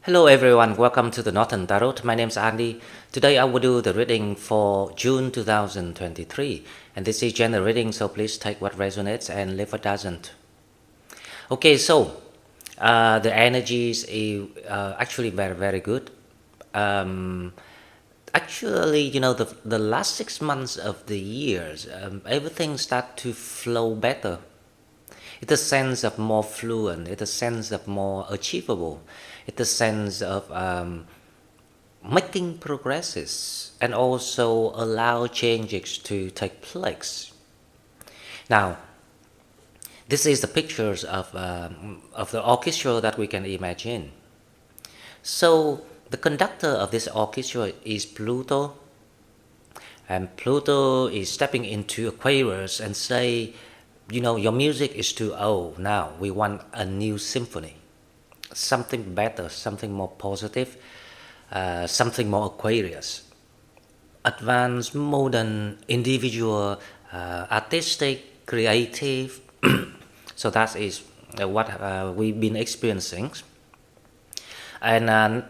Hello everyone, welcome to the Northern Tarot. My name is Andy. Today I will do the reading for June 2023, and this is general reading, so please take what resonates and leave what doesn't. Okay, so the energies is actually very good. Actually, the last 6 months of the years, everything start to flow better. It's a sense of more fluent. It's a sense of more achievable. It's a sense of making progresses and also allow changes to take place. Now, this is the pictures of the orchestra that we can imagine. So the conductor of this orchestra is Pluto, and Pluto is stepping into Aquarius and say, your music is too old now. We want a new symphony, something better, something more positive, something more Aquarius. Advanced, modern, individual, artistic, creative. So that is what we've been experiencing. And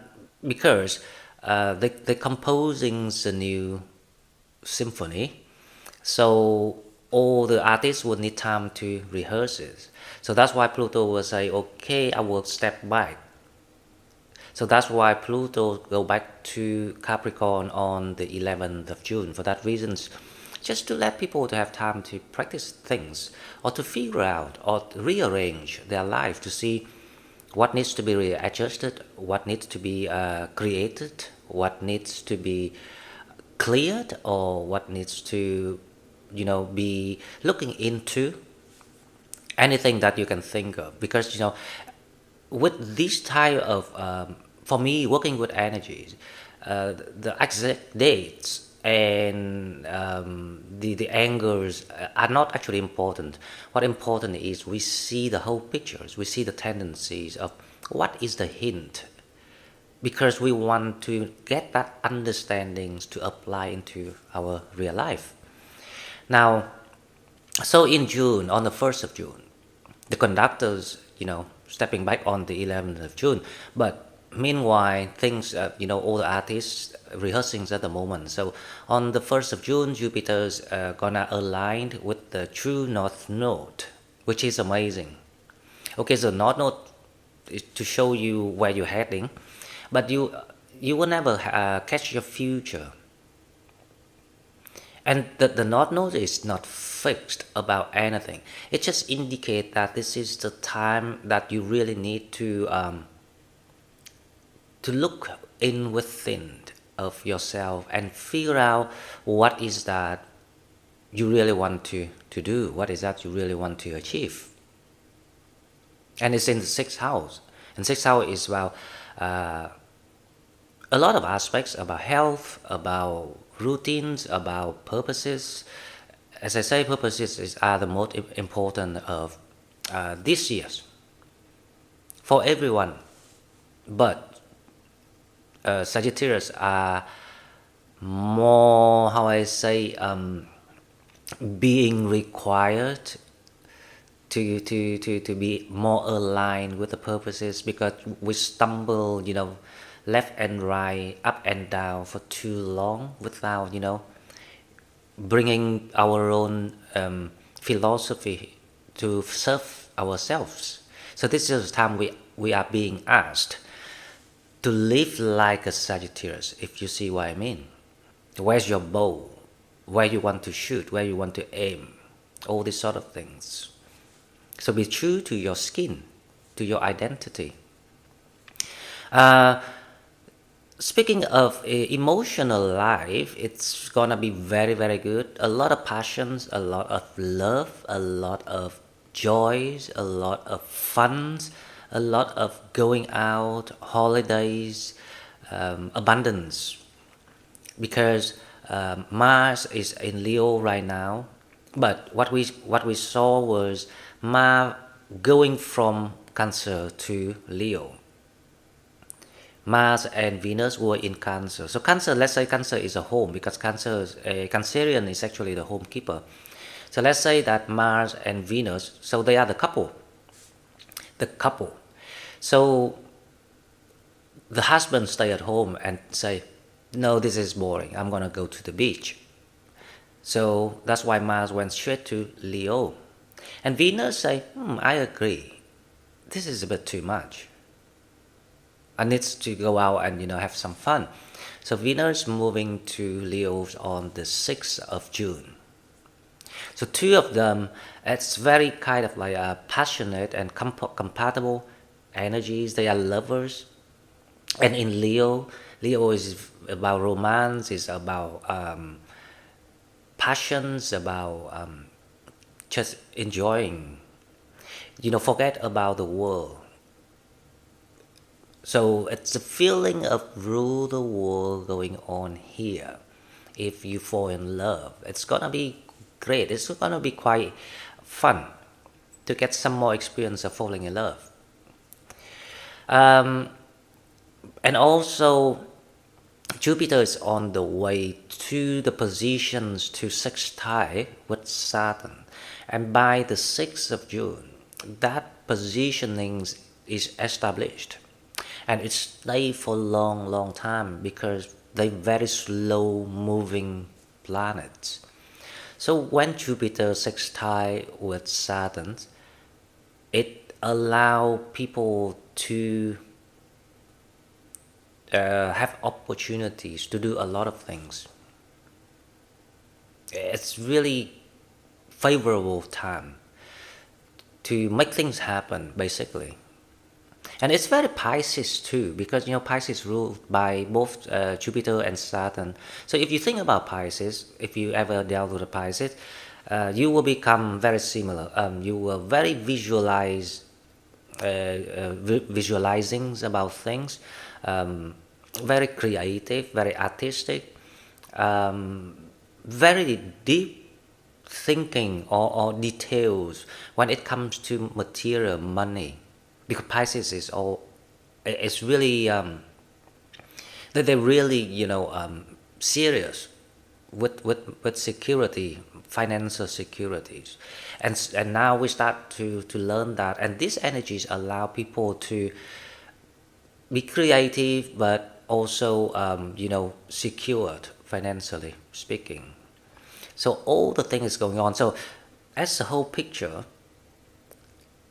because they're composing the new symphony, so all the artists would need time to rehearse it. So that's why Pluto will say, okay, I will step back. So that's why Pluto go back to Capricorn on the 11th of June. For that reasons, just to let people to have time to practice things or to figure out or rearrange their life to see what needs to be readjusted, what needs to be created, what needs to be cleared, or what needs to be looking into, anything that you can think of. Because with this type of for me, working with energies, the exact dates and the angles are not actually important. What important is we see the whole pictures, we see the tendencies of what is the hint, because we want to get that understandings to apply into our real life. Now, so in June, on the 1st of June, the conductors, stepping back on the 11th of June, but meanwhile, things, all the artists rehearsing at the moment. So on the 1st of June, Jupiter's gonna align with the true North Node, which is amazing. Okay, so North Node is to show you where you're heading, but you will never catch your future. And the North Node is not fixed about anything. It just indicates that this is the time that you really need to look in within of yourself and figure out what is that you really want to do, what is that you really want to achieve. And it's in the sixth house. And sixth house is about a lot of aspects about health, about routines, about purposes. As I say, purposes are the most important of this year's for everyone. But Sagittarius are more, how I say, being required to be more aligned with the purposes, because we stumble, left and right, up and down for too long without, bringing our own philosophy to serve ourselves. So this is the time we are being asked to live like a Sagittarius, if you see what I mean. Where's your bow? Where you want to shoot? Where you want to aim? All these sort of things. So be true to your skin, to your identity. Speaking of emotional life, it's gonna be very good. A lot of passions, a lot of love, a lot of joys, a lot of funs, a lot of going out, holidays, abundance. Because Mars is in Leo right now, but what we saw was Mars going from Cancer to Leo. Mars and Venus were in Cancer. So Cancer, let's say Cancer is a home, because Cancerian is actually the home keeper. So let's say that Mars and Venus, so they are the couple. So the husband stay at home and say, no, this is boring, I'm gonna go to the beach. So that's why Mars went straight to Leo. And Venus say, I agree, this is a bit too much, I need to go out and have some fun. So Venus moving to Leo on the 6th of June. So two of them, it's very kind of like passionate and compatible energies. They are lovers. And in Leo, Leo is about romance, is about passions, about just enjoying, forget about the world. So it's a feeling of rule the world going on here. If you fall in love, it's gonna be great. It's gonna be quite fun to get some more experience of falling in love. And also, Jupiter is on the way to the positions to sextile with Saturn. And by the 6th of June, that positioning is established. And it stays for a long, long time because they're very slow moving planets. So when Jupiter sextile with Saturn, it allows people to have opportunities to do a lot of things. It's really favorable time to make things happen, basically. And it's very Pisces too, because Pisces ruled by both Jupiter and Saturn. So if you think about Pisces, if you ever dealt with a Pisces, you will become very similar. You will very visualizing about things, very creative, very artistic, very deep thinking or details when it comes to material money. Because Pisces is it's really they're really serious with security, financial securities, and now we start to learn that, and these energies allow people to be creative, but also secured financially speaking. So all the thing is going on. So as a whole picture,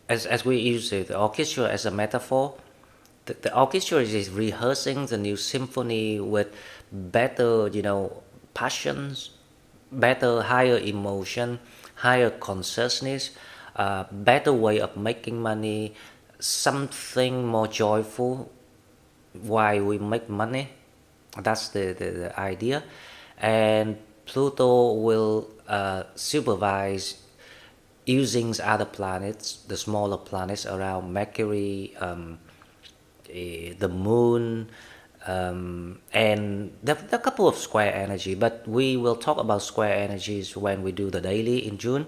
as we use it, the orchestra as a metaphor, the orchestra is rehearsing the new symphony with better, passions, better, higher emotion, higher consciousness, better way of making money, something more joyful. Why we make money? That's the idea, and Pluto will supervise using other planets, the smaller planets around Mercury, the Moon, and there are a couple of square energy, but we will talk about square energies when we do the daily in June.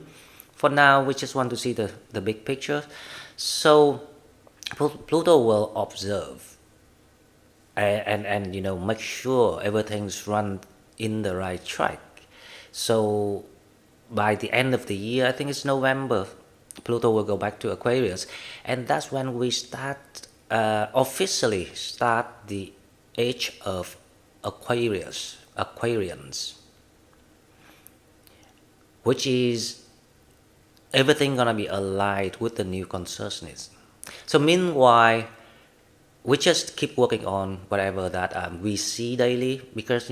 For now, we just want to see the big picture. So Pluto will observe and make sure everything's run in the right track. So by the end of the year, I think it's November, Pluto will go back to Aquarius, and that's when we start officially start the age of Aquarians, which is everything gonna be aligned with the new consciousness. So meanwhile, we just keep working on whatever that we see daily, because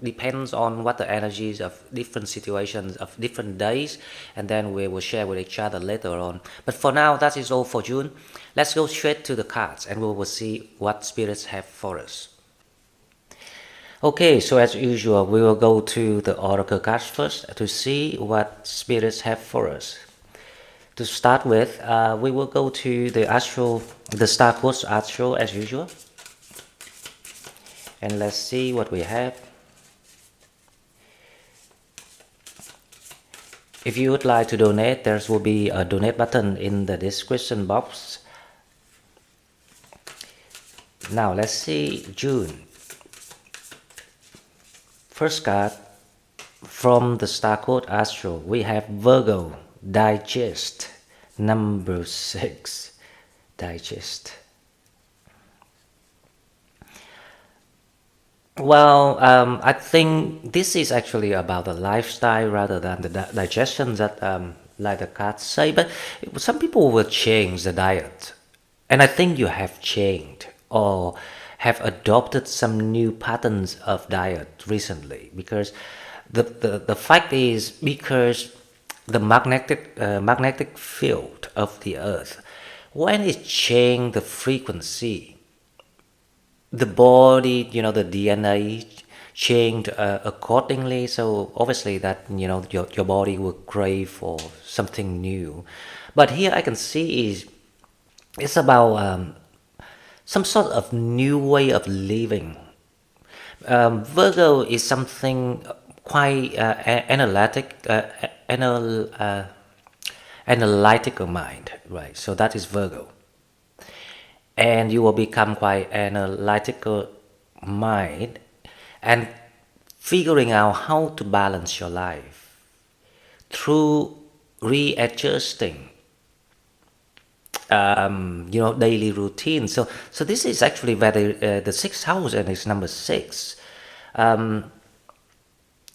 depends on what the energies of different situations of different days, and then we will share with each other later on. But for now, that is all for June. Let's go straight to the cards and we will see what spirits have for us. Okay, so as usual, we will go to the oracle cards first to see what spirits have for us. To start with, we will go to the Star Quartz Astro as usual, and let's see what we have. If you would like to donate, there will be a donate button in the description box. Now let's see June. First card from the Star Quartz Astro, we have Virgo, Digest, number 6, Digest. Well, I think this is actually about the lifestyle rather than the digestion that, like the cards say. But some people will change the diet, and I think you have changed or have adopted some new patterns of diet recently. Because the fact is, because the magnetic field of the Earth, when it change the frequency, the body, the DNA changed accordingly. So obviously that, your body will crave for something new. But here I can see is it's about some sort of new way of living. Virgo is something quite analytical mind, right? So that is Virgo, and you will become quite analytical mind and figuring out how to balance your life through readjusting daily routine. So this is actually where the sixth house, and it's number six.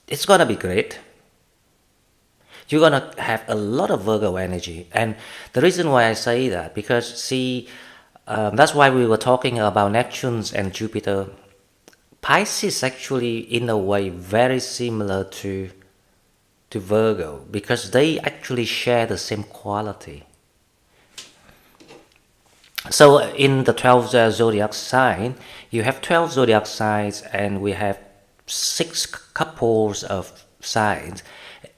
It's gonna be great. You're gonna have a lot of Virgo energy, and the reason why I say that, because see, that's why we were talking about Neptune's and Jupiter. Pisces actually, in a way, very similar to Virgo, because they actually share the same quality. So in the 12 zodiac sign, you have 12 zodiac signs, and we have six couples of signs.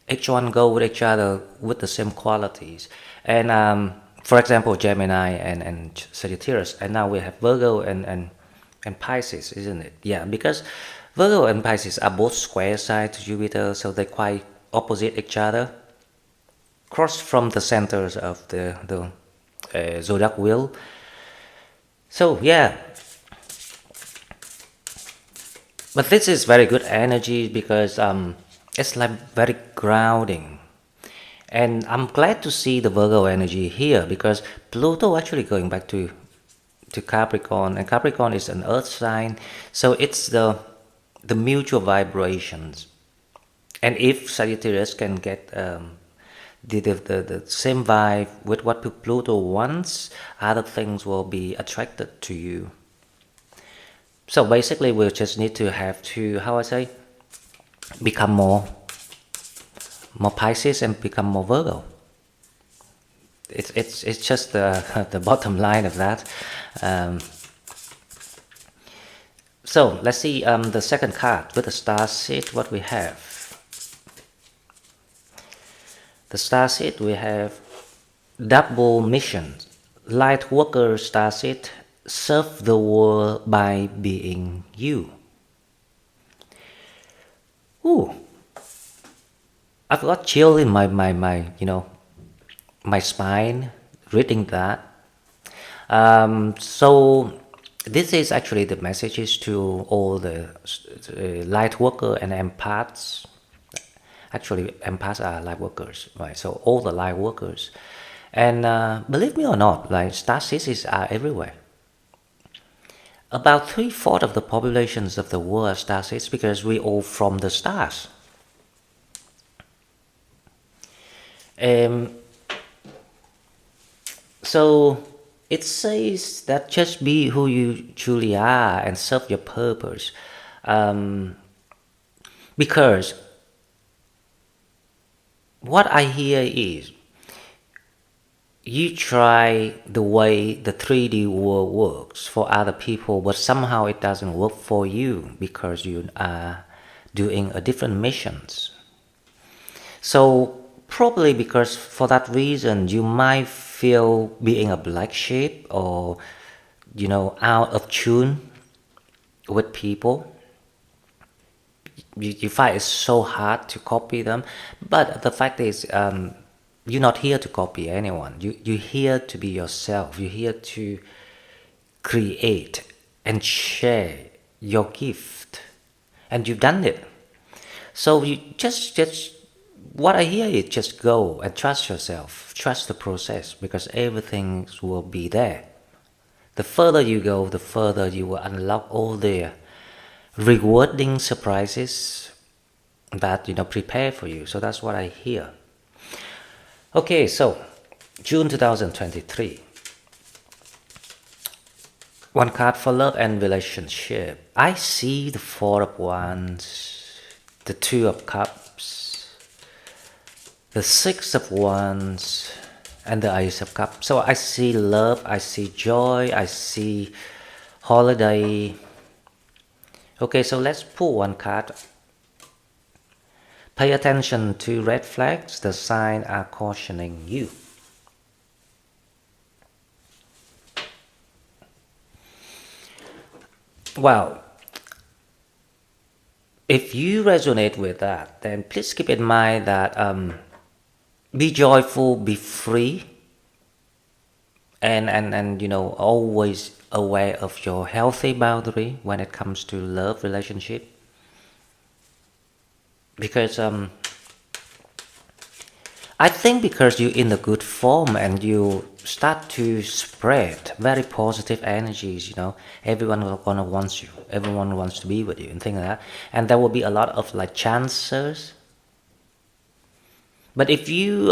Each one go with each other with the same qualities. And for example, Gemini and Sagittarius, and now we have Virgo and Pisces, isn't it? Yeah, because Virgo and Pisces are both square sides to Jupiter, so they're quite opposite each other, cross from the centers of the zodiac wheel. So yeah, but this is very good energy because it's like very grounding. And I'm glad to see the Virgo energy here, because Pluto actually going back to Capricorn, and Capricorn is an earth sign, so it's the mutual vibrations. And if Sagittarius can get the same vibe with what Pluto wants, other things will be attracted to you. So basically, we just need to have to, how I say, become more Pisces and become more Virgo. It's just the bottom line of that. So let's see the second card with the star seed. What we have, the star seed, we have double mission, light worker star seed, serve the world by being you. Ooh, I've got chill in my spine reading that. So this is actually the messages to all the light worker and empaths. Actually, empaths are light workers, right? So all the light workers, and believe me or not, like star seeds are everywhere. About 3/4 of the populations of the world are star seeds, because we all from the stars. So it says that just be who you truly are and serve your purpose. Because what I hear is, you try the way the 3D world works for other people, but somehow it doesn't work for you because you are doing a different missions. So probably because for that reason, you might feel being a black sheep, or out of tune with people. You find it's so hard to copy them, but the fact is, you're not here to copy anyone. You're here to be yourself. You're here to create and share your gift, and you've done it. So you just what I hear is, just go and trust yourself, trust the process, because everything will be there. The further you go, the further you will unlock all the rewarding surprises that prepare for you. So that's what I hear. Okay, so June 2023. One card for love and relationship. I see the Four of Wands, the Two of Cups, the Six of Wands, and the Ace of Cups. So I see love, I see joy, I see holiday. Okay, so let's pull one card. Pay attention to red flags. The signs are cautioning you. Well, if you resonate with that, then please keep in mind that be joyful, be free, and always aware of your healthy boundary when it comes to love relationship. Because I think because you're in a good form and you start to spread very positive energies, everyone gonna wants you, everyone wants to be with you and things like that, and there will be a lot of like chances. But if you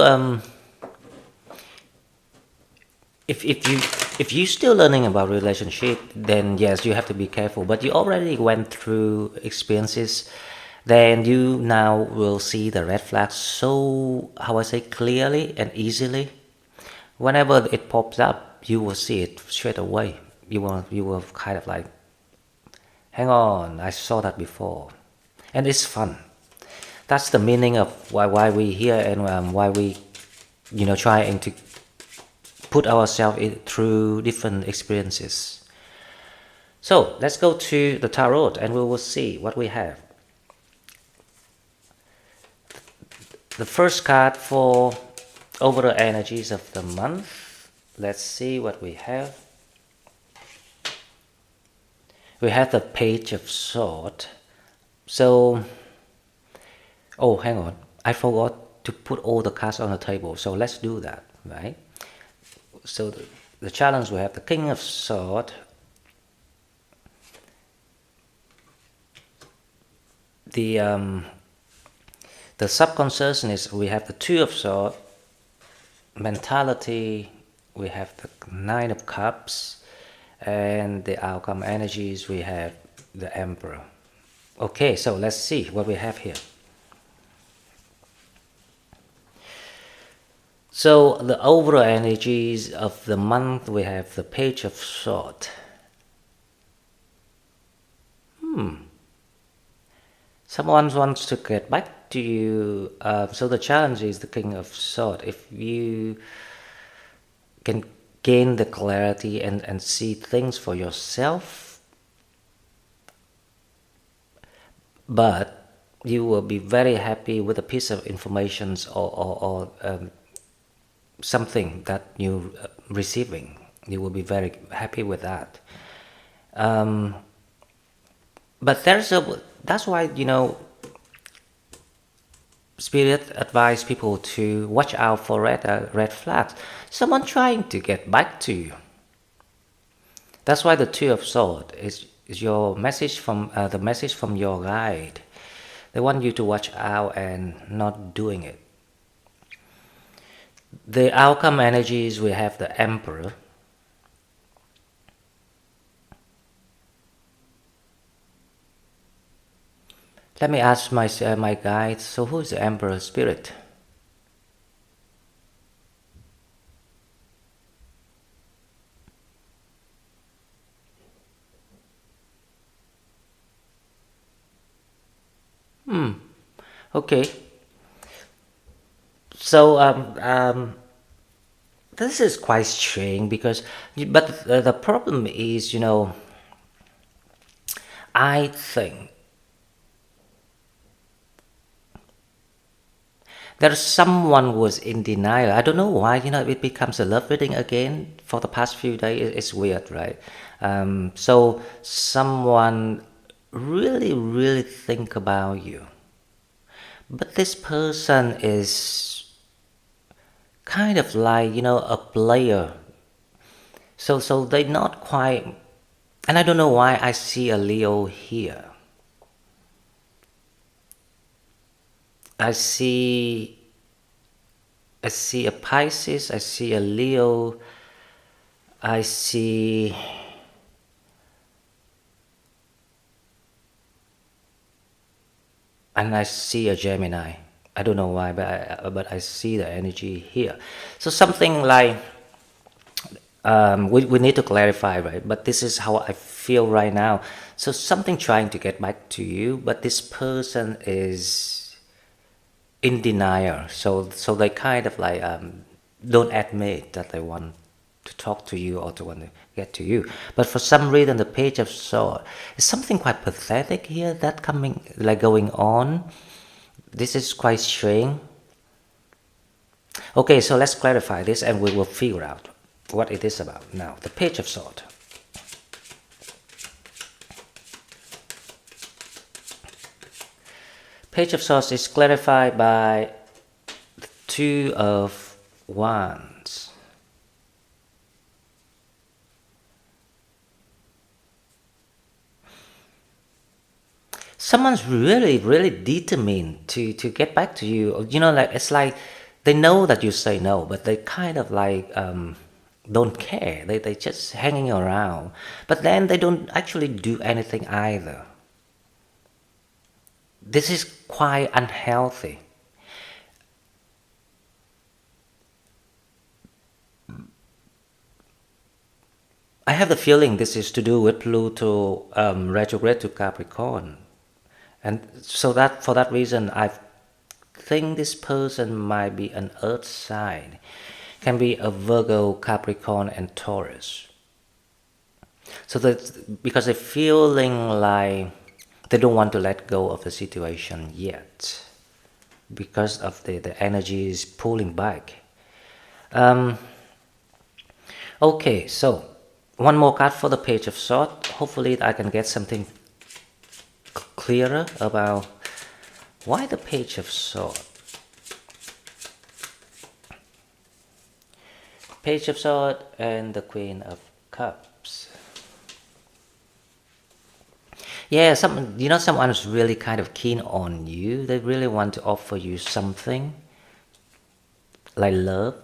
if you still learning about relationship, then yes, you have to be careful. But you already went through experiences, then you now will see the red flags so, how I say, clearly and easily. Whenever it pops up, you will see it straight away. You will kind of like, hang on, I saw that before, and it's fun. That's the meaning of why we here, and why we trying to put ourselves through different experiences. So let's go to the tarot and we will see what we have. The first card for overall energies of the month. Let's see what we have. We have the Page of Swords. So, oh, hang on, I forgot to put all the cards on the table, so let's do that, right? So the challenge, we have the King of Swords, the subconsciousness, we have the Two of Swords, mentality, we have the Nine of Cups, and the outcome energies, we have the Emperor. Okay, so let's see what we have here. So the overall energies of the month, we have the Page of Swords. Someone wants to get back to you. So the challenge is the King of Swords. If you can gain the clarity and see things for yourself, but you will be very happy with a piece of information or something that you're receiving. You will be very happy with that. But that's why Spirit advise people to watch out for red flags. Someone trying to get back to you. That's why the Two of Swords is your message from the message from your guide. They want you to watch out and not doing it. The outcome energies, we have the Emperor. Let me ask my guide. So who is the Emperor Spirit? Okay. So this is quite strange because, but the problem is, I think there's someone who was in denial. I don't know why, it becomes a love reading again for the past few days. It's weird, right? So someone really, really think about you. But this person is kind of like, a player. So they're not quite, and I don't know why I see a Leo here. I see I see a Pisces, I see a Leo, I see and I see a Gemini. I don't know why, but I see the energy here. So something like we need to clarify, right? But this is how I feel right now. So something trying to get back to you, but this person is in denial. So they kind of like don't admit that they want to talk to you or to want to get to you. But for some reason, the Page of Swords is something quite pathetic here that coming like going on. This is quite strange. Okay, so let's clarify this and we will figure out what it is about. Now, the Page of Swords. Page of Swords is clarified by the Two of Wands. Someone's really determined to get back to you. You know, like it's like they know that you say no, but they kind of like don't care. They just hanging around, but then they don't actually do anything either. This is quite unhealthy. I have the feeling this is to do with Pluto retrograde to Capricorn, and so that for that reason I think this person might be an Earth sign, can be a Virgo, Capricorn, and Taurus. So that because they're feeling like they don't want to let go of the situation yet, because of the energy is pulling back. Um, okay, so one more card for the Page of Swords. Hopefully, I can get something clearer about why the Page of Swords. Page of Swords and the Queen of Cups. Yeah, someone's really kind of keen on you. They really want to offer you something like love.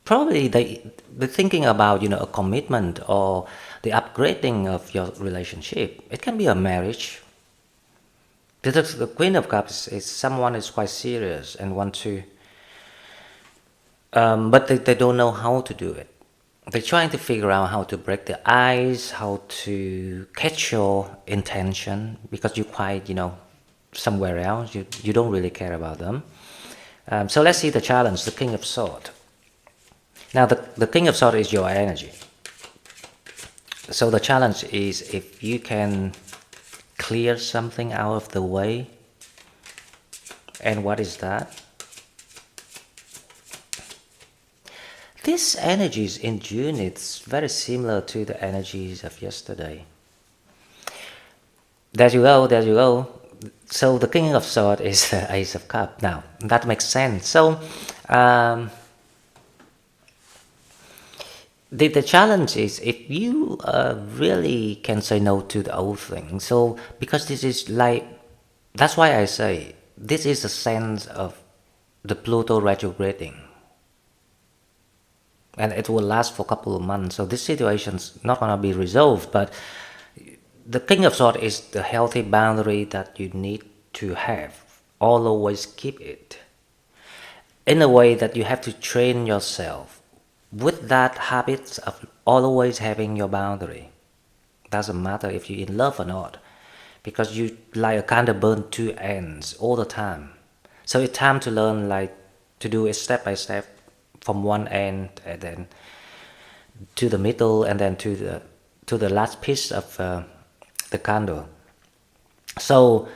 Probably they're thinking about a commitment or the upgrading of your relationship. It can be a marriage. The Queen of Cups is someone is quite serious and want to, but they don't know how to do it. They're trying to figure out how to break the ice, how to catch your intention because you're quite, somewhere else. You don't really care about them. So let's see the challenge, the King of Swords. Now, the King of Swords is your energy. So the challenge is if you can clear something out of the way. And what is that? These energies in June, it's very similar to the energies of yesterday. There you go, there you go. So the King of Swords is the Ace of Cups. Now, that makes sense. So, the challenge is if you really can say no to the old thing. So, because this is like, that's why I say, this is the sense of the Pluto retrograding. And it will last for a couple of months. So this situation's not going to be resolved. But the King of Swords is the healthy boundary that you need to have. Always keep it. In a way that you have to train yourself with that habit of always having your boundary. Doesn't matter if you're in love or not. Because you like a kind of burn two ends all the time. So it's time to learn like to do it step by step from one end and then to the middle and then to the last piece of the candle. So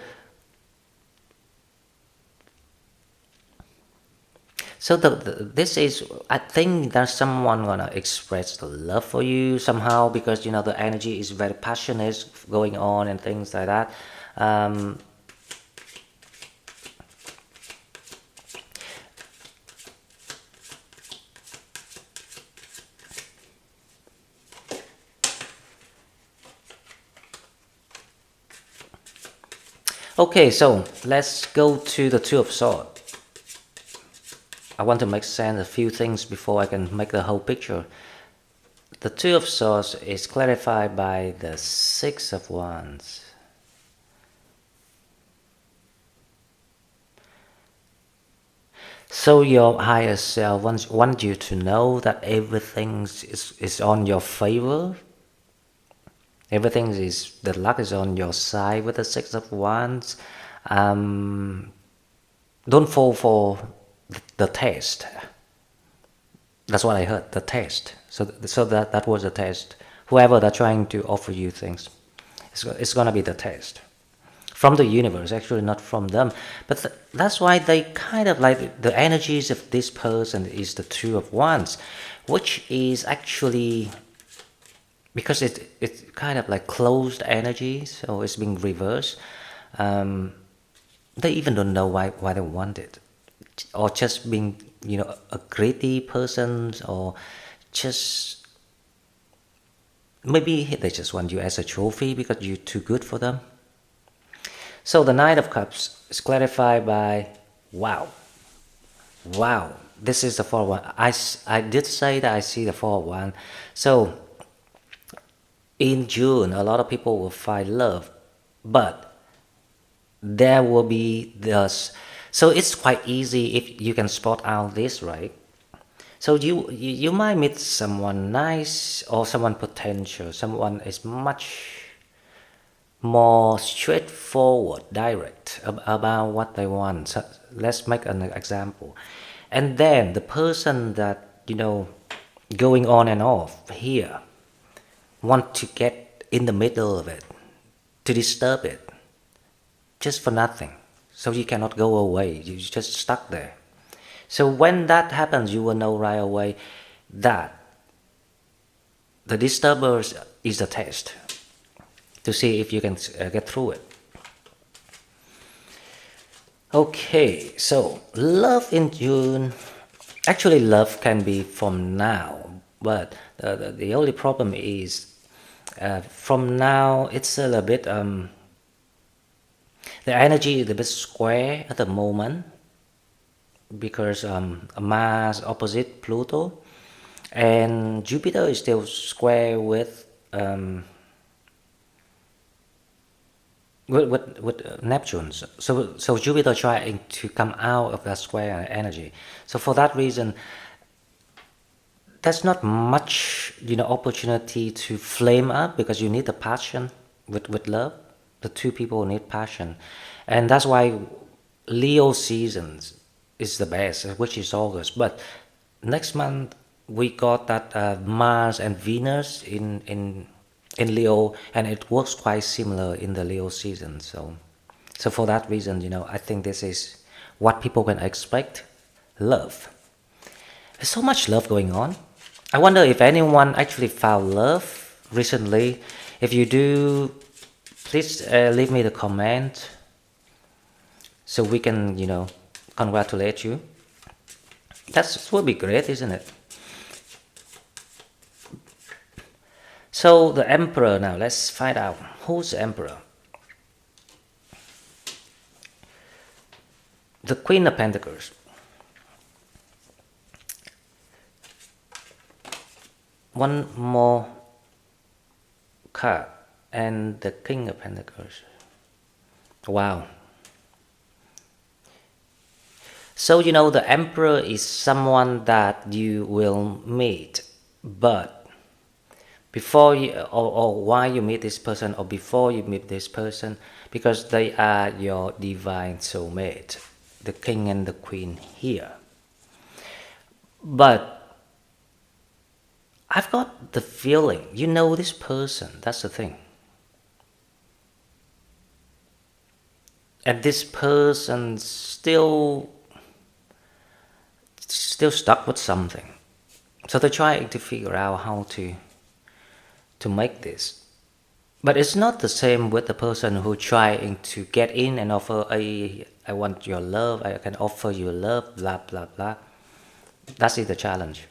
this is, I think there's someone gonna express the love for you somehow because the energy is very passionate going on and things like that. Okay, so let's go to the Two of Swords. I want to make sense a few things before I can make the whole picture. The Two of Swords is clarified by the Six of Wands. So your higher self wants you to know that everything is on your favor. Everything is, the luck is on your side with the Six of Wands. Um, don't fall for the test. That's what I heard, the test. So that was the test. Whoever they're trying to offer you things, it's gonna be the test from the universe, actually not from them. But that's why they kind of like the energies of this person is the Two of Wands, which is actually because it's kind of like closed energy, so it's being reversed. Um, they even don't know why they want it, or just being a greedy person, or just maybe they just want you as a trophy because you're too good for them. So the Knight of Cups is clarified by wow. Wow, this is the 4-1. I did say that I see the 4-1. So in June, a lot of people will find love, but there will be this. So it's quite easy if you can spot out this, right? So you might meet someone nice or someone potential. Someone is much more straightforward, direct about what they want. So let's make an example. And then the person that, going on and off here, want to get in the middle of it, to disturb it, just for nothing. So you cannot go away, you're just stuck there. So when that happens, you will know right away that the disturbers is the test to see if you can get through it. Okay, so love in June. Actually, love can be from now, but the only problem is from now it's a little bit the energy is a bit square at the moment because Mars opposite Pluto, and Jupiter is still square with Neptune. So Jupiter trying to come out of that square energy. So for that reason, there's not much opportunity to flame up because you need the passion with love. The two people need passion, and that's why Leo seasons is the best, which is August. But next month we got that Mars and Venus in Leo, and it works quite similar in the Leo season. So for that reason, I think this is what people can expect. Love. There's so much love going on. I wonder if anyone actually found love recently. If you do, please leave me the comment so we can, congratulate you. That would be great, isn't it? So the Emperor now, let's find out who's the Emperor. The Queen of Pentacles. One more card, and the King of Pentacles. Wow. So the Emperor is someone that you will meet, but before you or why you meet this person, or before you meet this person, because they are your divine soulmate, the King and the Queen here. But I've got the feeling you know this person. That's the thing. And this person still stuck with something. So they're trying to figure out how to make this. But it's not the same with the person who trying to get in and offer I want your love, I can offer you love, blah blah blah. That's the challenge.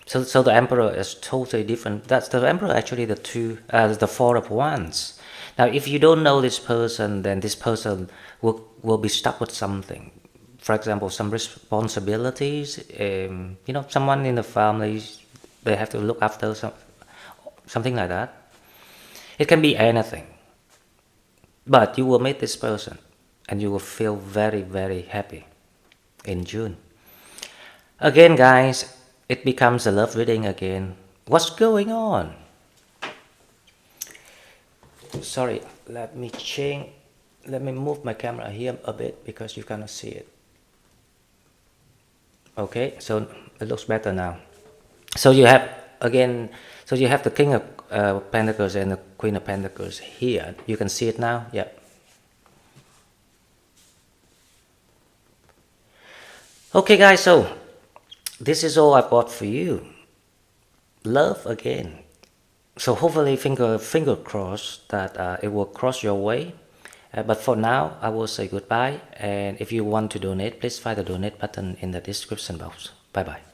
So the Emperor is totally different. That's the Emperor actually the 4 of Wands. Now, if you don't know this person, then this person will be stuck with something. For example, some responsibilities. Someone in the family, they have to look after something like that. It can be anything. But you will meet this person, and you will feel very, very happy in June. Again, guys, it becomes a love reading again. What's going on? Sorry, let me move my camera here a bit because you cannot see it. Okay, so it looks better now. So you have the King of Pentacles and the Queen of Pentacles here. You can see it now. Yeah. Okay, guys, so this is all I've got for you. Love again. So hopefully, finger crossed that it will cross your way. But for now, I will say goodbye. And if you want to donate, please find the donate button in the description box. Bye bye.